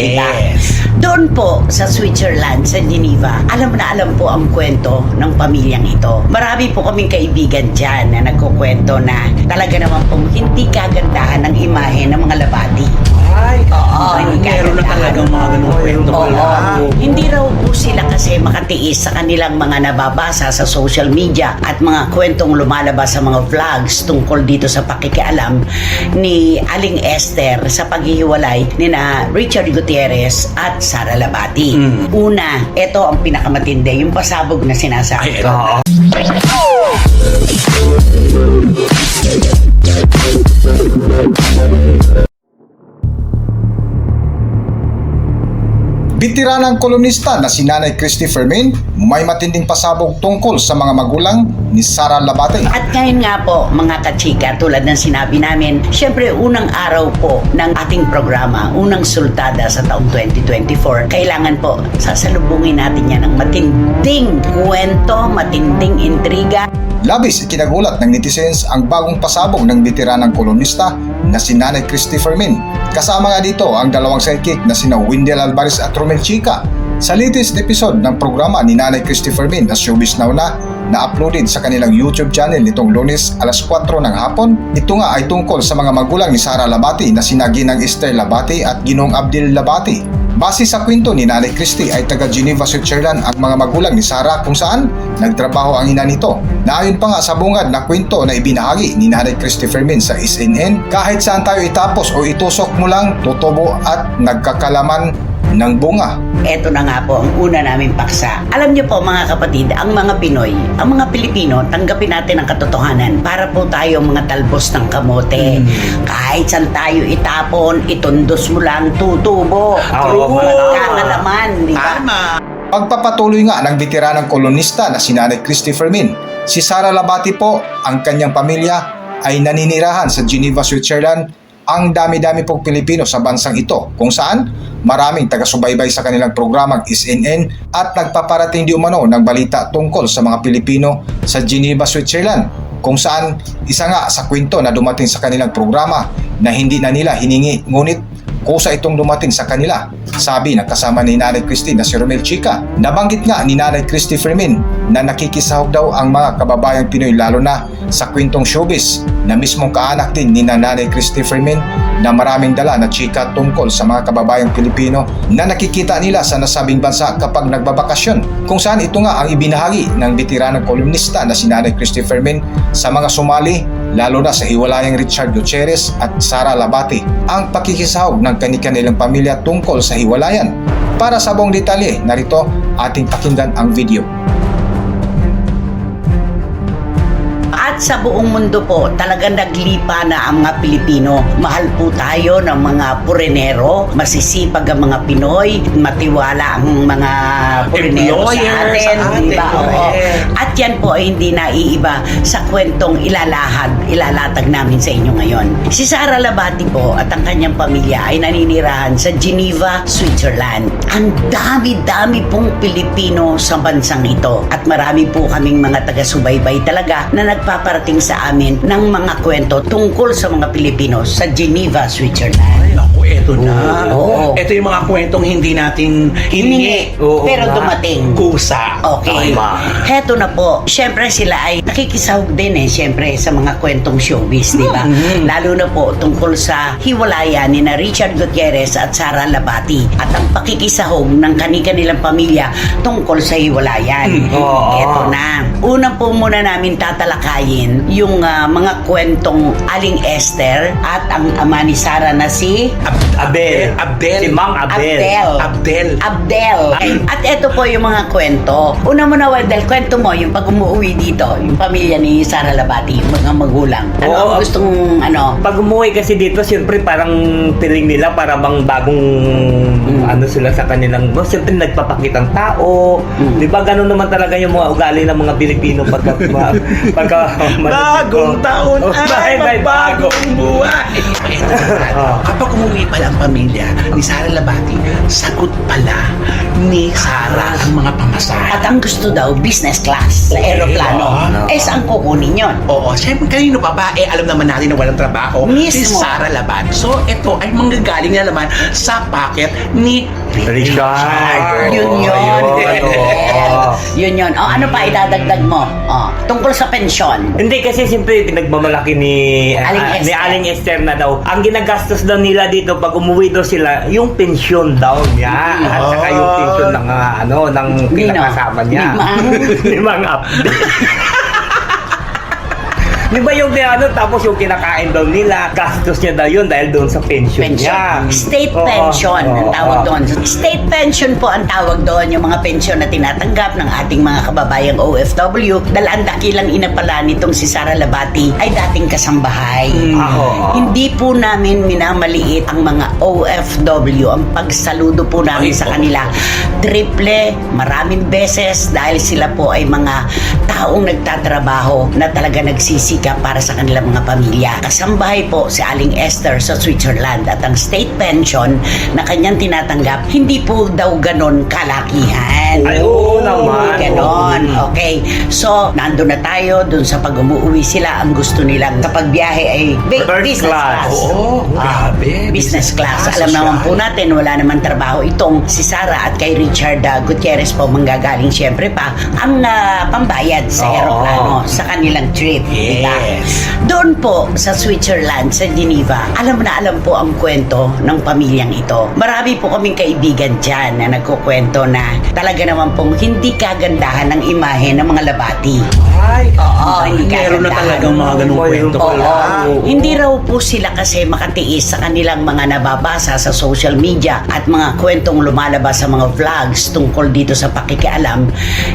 Yes. Doon po sa Switzerland, sa Geneva, alam na alam po ang kwento ng pamilyang ito. Marami po kaming kaibigan dyan na nagkukwento na talaga naman po hindi kagandahan ng imahe ng mga labati. Ay, Oo, hindi meron na kagandahan. talagang mga ganung kwento Oo, pala. hindi raw po sila kasi makatiis sa kanilang mga nababasa sa social media at mga kwentong lumalabas sa mga vlogs tungkol dito sa pakikialam ni Aling Esther sa paghihiwalay ni na Richard Gutierrez at Sara Labati. Una, ito ang pinakamatindi, yung pasabog na sinasabi. Ay, ito. Bitiranang kolonista na si Nanay Christy Fermin may matinding pasabog tungkol sa mga magulang ni Sara Labate. At ngayon nga po, mga kachika, tulad ng sinabi namin, syempre unang araw po ng ating programa, unang sultada sa taong 2024, kailangan po sasalubungin natin yan ng matinding kwento, matinding intriga. Labis ikinagulat ng netizens ang bagong pasabog ng bitiranang kolonista na si Nanay Christy Fermin. Kasama nga dito ang dalawang sidekick na sina Wendell Alvarez at Romel Chica. Sa latest episode ng programa ni Nanay Christy Fermin na Showbiz Now na uploaded sa kanilang YouTube channel nitong Lunes alas 4 ng hapon. Ito nga ay tungkol sa mga magulang ni Sara Labate na sina Ginang Esther Labate at Ginong Abdel Labate. Base sa kwento ni Nanay Christy ay taga Geneva, Switzerland ang mga magulang ni Sara kung saan nagtrabaho ang ina nito. Naayon pa nga sa bungad na kwento na ibinahagi ni Nanay Christy Fermin sa SNN, kahit saan tayo itapos o itusok mo lang, tutubo at nagkakalaman ng bunga. Ito na nga po ang una naming paksa. Alam niyo po mga kapatid, ang mga Pinoy, ang mga Pilipino, tanggapin natin ang katotohanan. Para po tayo mga talbos ng kamote. Kahit saan tayo itapon, itundos mo lang, tutubo. Oo, Magkakalaman, di ba? Tama. Pagpapatuloy nga ng bitiranang kolonista na si Nanay Christy Fermin, si Sara Labate po, ang kanyang pamilya ay naninirahan sa Geneva, Switzerland. Ang dami-dami pong Pilipino sa bansang ito kung saan maraming taga-subaybay sa kanilang programang SNN at nagpaparating di umano ng balita tungkol sa mga Pilipino sa Geneva, Switzerland, kung saan isa nga sa kwento na dumating sa kanilang programa na hindi na nila hiningi ngunit kusa itong dumating sa kanila. Sabi ng kasama ni Nanay Christy na si Romel Chica. Nabanggit nga ni Nanay Christy Fermin na nakikisahog daw ang mga kababayang Pinoy lalo na sa kwentong showbiz na mismong kaanak din ni Nanay Christy Fermin na maraming dala na chika tungkol sa mga kababayang Pilipino na nakikita nila sa nasabing bansa kapag nagbabakasyon. Kung saan ito nga ang ibinahagi ng bitiranang kolumnista na si Nanay Christy Fermin sa mga sumali lalo na sa hiwalayang Richard Gutierrez at Sara Labate ang pakikisahog ng kanilang pamilya tungkol sa hiwalayan. Para sa buong detalye, narito ating pakinggan ang video. At sa buong mundo po, talagang naglipa na ang mga Pilipino. Mahal po tayo ng mga purenero, masisipag ang mga Pinoy, matiwala ang mga purenero sa Employer atin. sa atin, Diba? Oo. correct. At yan po ay hindi naiiba sa kwentong ilalatag namin sa inyo ngayon. Si Sara Labate po at ang kanyang pamilya ay naninirahan sa Geneva, Switzerland. Ang dami-dami pong Pilipino sa bansang ito at marami po kaming mga taga-subaybay talaga na nagpaparating sa amin ng mga kwento tungkol sa mga Pilipino sa Geneva, Switzerland. Ay, naku, eto na. Oo. Ito yung mga kwentong hindi natin hiningi. Oo, pero nga. dumating. Kusa. Okay. Tama. Heto na po. Siyempre sila ay nakikisahog din siyempre sa mga kwentong showbiz, di ba? Lalo na po tungkol sa hiwalayan ni na Richard Gutierrez at Sara Labate at ang pakikisahog ng kanilang pamilya tungkol sa hiwalayan. Oo. Heto na. Una po muna namin tatalakayin yung mga kwentong Aling Esther at ang ama ni Sara na si Abel. Abdel. Si Mang Abel. Abdel. Abdel. At ito po yung mga kwento. Una mo na, Wendell, kwento mo yung pag umuwi dito, yung pamilya ni Sara Labate, yung mga magulang. Ano Oo. ang gustong, Pag umuwi kasi dito, siyempre parang feeling nila para bang bagong ano sila sa kanilang, siyempre nagpapakitang tao. Di ba ganun naman talaga yung mga ugali ng mga Pilipino pagka Bagong taon Oh, ay may bago. magbagong buhay. Ah. Kapag umuwi pala ang pamilya ni Sara Labati, sagot pala ni Sara ang mga pamasahe. At ang gusto daw, business class sa aeroplano. Eh, saan kukunin yun? Oo, siyempre kanino babae, alam naman natin na walang trabaho, si Mismo. Sara Labati. So, ito ay manggagaling na naman sa pocket ni Richard. Yun yun. Ayun, oo. Yun yun. O, ano pa idadagdag mo? O, tungkol sa pensyon. Hindi kasi siyempre pinagmamalaki ni Aling ni Esther. Aling Esther na daw. Ang ginagastos daw nila dito pag umuwi daw sila, yung pensyon daw niya at saka yung pensyon ng ng kinakasama niya. Limang update. Di ba yung tapos yung kinakain daw nila, gastos niya daw yun dahil doon sa pension niya. State Oo. pension ang tawag Oo. doon. State pension po ang tawag doon, yung mga pensyon na tinatanggap ng ating mga kababayang OFW. Dahil ang dakilang inapala nitong si Sara Labati ay dating kasambahay. Oo. Hindi po namin minamaliit ang mga OFW. Ang pagsaludo po namin Ay, sa oo. kanila. Triple, maraming beses dahil sila po ay mga taong nagtatrabaho na talaga nagsisika para sa kanilang mga pamilya. Kasambahay po si Aling Esther sa Switzerland at ang state pension na kanyang tinatanggap, hindi po daw ganon kalakihan. Ay, oo naman. Ganon. Okay. So, nandun na tayo dun sa pag umuwi sila. Ang gusto nilang sa pagbiyahe ay Third business class. class. Oo, grabe. Business class. class, Alam naman po social. natin, wala naman trabaho itong si Sara at kay Richard Gutierrez po manggagaling syempre pa ang pambayad sa Oo. aeroplano sa kanilang trip. Yes. Diba? Doon po sa Switzerland, sa Geneva, alam na alam po ang kwento ng pamilyang ito. Marami po kaming kaibigan dyan na nagkukwento na talaga naman pong hindi kagandahan ng imahe ng mga labati. Ay, Oo, hindi Meron na kagandahan. talagang mga ganung Oo, kwento Oo. pala. Hindi raw po sila kasi makatiis sa kanilang mga nababasa sa social media at mga kwentong lumalabas sa mga vlogs tungkol dito sa pakikialam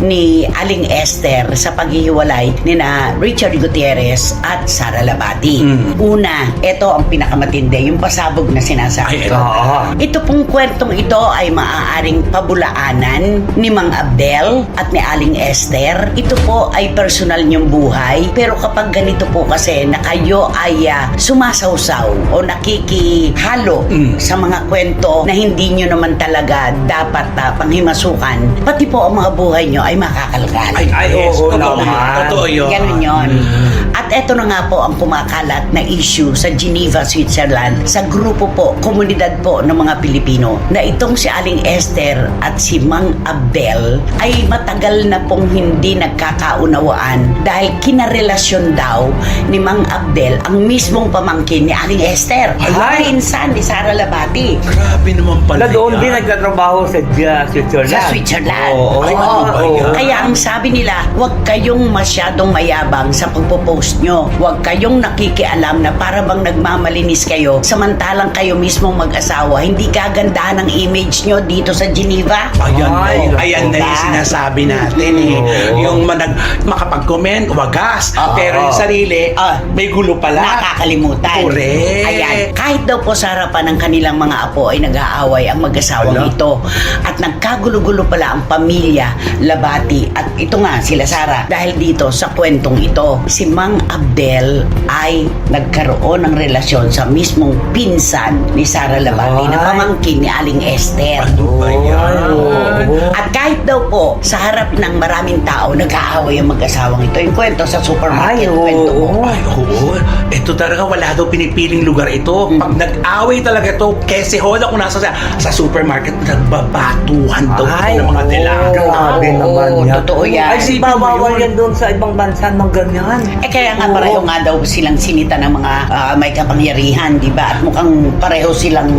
ni Aling Esther sa paghihiwalay ni na Richard Gutierrez at Sara Labati. Una, ito ang pinakamatindi, yung pasabog na sinasabi Ay, ko. oo. Ito pong kwentong ito ay maaaring pabulaanan ni Mang Abdel at ni Aling Esther. Ito po ay personal niyong buhay. Pero kapag ganito po kasi na kayo ay sumasawsaw o nakikihalo sa mga kwento na hindi nyo naman talaga dapat panghimasukan, pati po ang mga buhay nyo ay makakalkal. Ay, yes, oo totoo naman. yun, Totoo yun. Ganun yun. At eto na nga po ang kumakalat na issue sa Geneva, Switzerland sa grupo po, komunidad po ng mga Pilipino na itong si Aling Esther at si Mang Abdel ay matagal na pong hindi nagkakaunawaan dahil kinarelasyon daw ni Mang Abdel ang mismong pamangkin ni Aling Esther. Ay! Pinsan ni Sara Labati. Grabe naman pala Na doon yan. din nagtatrabaho sa Switzerland. Sa Switzerland. Oo. Ay, ano ba yan? Kaya ang sabi nila, huwag kayong masyadong mayabang sa pagpo-post nyo. Huwag kayong nakikialam na para bang nagmamalinis kayo samantalang kayo mismong mag-asawa. Hindi kagandahan ang image nyo dito sa Geneva. Ayan, Ay, ayan na yung diba? sinasabi natin eh. Oo. Yung makapag-comment, wagas. Oo. Pero yung sarili, may gulo pala. Nakakalimutan. Correct. Ayan. Kahit daw po sa harapan ng kanilang mga apo ay nag-aaway ang mag-asawang Ala. ito. At nagkagulo-gulo pala ang pamilya, Labati. At ito nga, sila Sara. Dahil dito sa kwentong ito, si Mang Abdel ay nagkaroon ng relasyon sa mismong pinsan ni Sara Labati na Ay. pamangkin ni Aling Esther. Ano ba yan? Oo. At kahit daw po, sa harap ng maraming tao, nag-aaway ang mag-asawang ito. Yung kwento sa supermarket, Ay, oo. kwento mo. Ay, oo. Ito talaga, wala daw pinipiling lugar ito. Pag nag-away talaga ito, Quezon, kung nasa sa supermarket, nagbabatuhan daw Ay, ito ng mga delaga. grabe Oo, naman yan. totoo yan. Ay, di ba bawal yan doon sa ibang bansa ng ganyan? Kaya nga Oo. pareho nga daw silang sinita ng mga may kapangyarihan, di ba? At mukhang pareho silang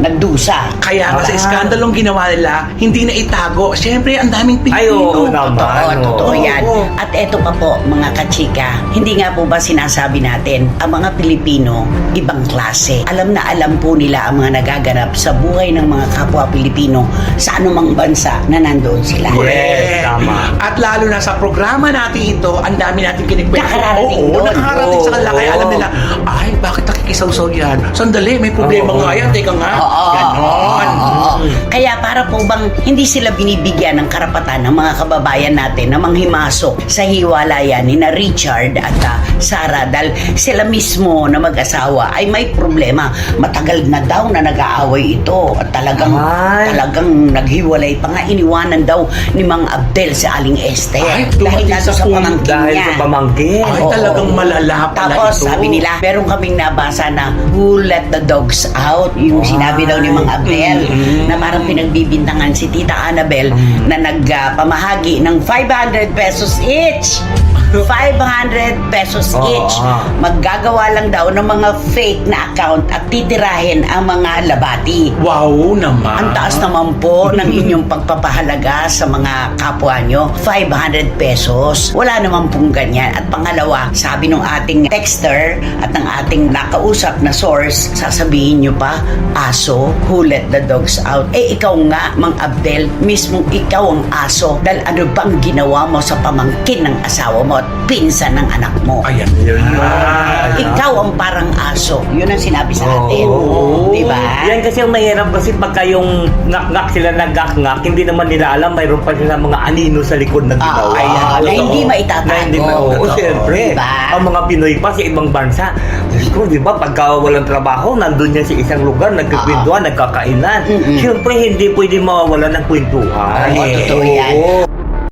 nagdusa. Kaya nga sa Ah. iskandalong ginawa nila, hindi na itago. Siyempre, ang daming Ay, oo Pilipino. naman. Totoo oo. yan. At eto pa po, mga kachika, hindi nga po ba sinasabi natin, ang mga Pilipino, ibang klase. Alam na alam po nila ang mga nagaganap sa buhay ng mga kapwa Pilipino sa anumang bansa na nandoon sila. Yes, tama. At lalo na sa programa natin ito, ang dami natin kinikwento. Nakakarating Oo, doon. nakakarating sa kanila. Kaya Oo. alam nila, ay, bakit nakikisawsaw yan? Sandali, may problema Oo. nga yan. Teka nga. Oo. Ganon. Oo. Kaya para po bang hindi sila binibigyan ng karapatan ng mga kababayan natin na manghimasok sa hiwalayan ni na Richard at Sarah dahil sila mismo na mag-asawa ay may problema. Matagal na daw na nag-aaway ito at talagang naghiwalay pa nga, iniwanan daw ni Mang Abdel si Aling Esther Ay, dahil dumating nga sa sa punto pamangkin Dahil niya. sa pamangkin. Ay, Oo. talagang malala pala Tapos ito. sabi nila, meron kaming nabasa na who let the dogs out, yung sinabi daw ni Mang Abdel na parang pinagbibintangan si Tita Annabel na nagpamahagi ng 500 pesos each. 500 pesos each. Maggagawa lang daw ng mga fake na account at titirahin ang mga labati. Wow naman. Ang taas naman po ng inyong pagpapahalaga sa mga kapwa nyo. 500 pesos. Wala naman pong ganyan. At pangalawa, sabi ng ating texter at ng ating nakausap na source, sasabihin nyo pa, aso, who let the dogs out? Eh, ikaw nga, Mang Abdel, mismong ikaw ang aso. Dahil ano bang ginawa mo sa pamangkin ng asawa mo at pinsan ng anak mo? Ayan. Ikaw ang parang aso. Yun ang sinabi sa atin. Oo. Diba? Yan kasi ang mahirap kasi pagka yung ngak-ngak sila nagak-ngak, hindi naman nila alam, mayroon pa sila mga anino sa likod na ginawa. na Totoo. hindi maitatago. Na hindi Totoo. siyempre. Diba? Ang mga Pinoy pa sa ibang bansa, Diyos ko, di ba, pagka walang trabaho, nandun yan sa isang lugar, nagkikwentuhan, nagkakainan. Mm-mm. Siyempre, hindi pwede mawawala ng kwentuhan. Oo, totoo yan.